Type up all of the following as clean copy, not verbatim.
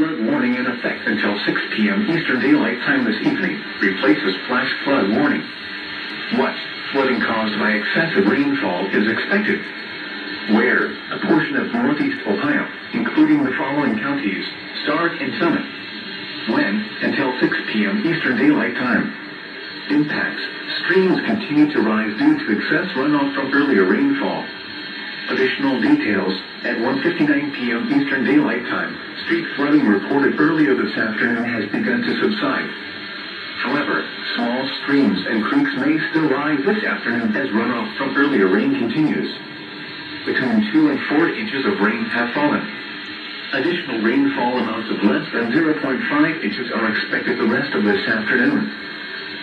flood warning in effect until 6 p.m. Eastern Daylight Time this evening. Replaces flash flood warning. What flooding caused by excessive rainfall is expected? Where? A portion of northeast Ohio, including the following counties: Stark and Summit. When? Until 6 p.m. Eastern Daylight Time. Impacts. Streams continue to rise due to excess runoff from earlier rainfall. Additional details. At 1:59 p.m. Eastern Daylight Time, street flooding reported earlier this afternoon has begun to subside. However, small streams and creeks may still rise this afternoon as runoff from earlier rain continues. Between 2 and 4 inches of rain have fallen. Additional rainfall amounts of less than 0.5 inches are expected the rest of this afternoon.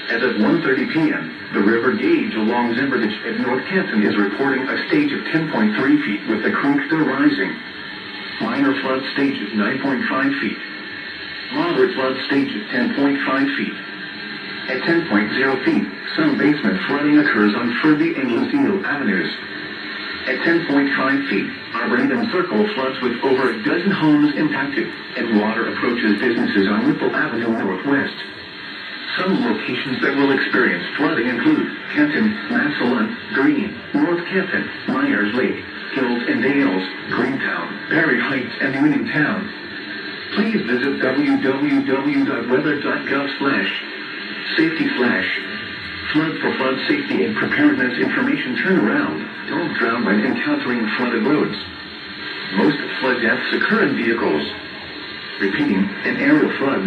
As of 1:30 p.m., the river gauge along Zimmeridge at North Canton is reporting a stage of 10.3 feet with the creek still rising. Minor flood stage is 9.5 feet. Moderate flood stage is 10.5 feet. At 10.0 feet, some basement flooding occurs on Furby and Lucille Avenues. At 10.5 feet, Arboretum Circle floods with over a dozen homes impacted, and water approaches businesses on Whipple Avenue Northwest. Some locations that will experience flooding include Canton, Massillon, Green, North Canton, Myers Lake, Hills and Dales, Greentown, Berry Heights, and Uniontown. Please visit www.weather.gov/safety/flood for flood safety and preparedness information turnaround. Don't drown when encountering flooded roads. Most flood deaths occur in vehicles. Repeating, an aerial flood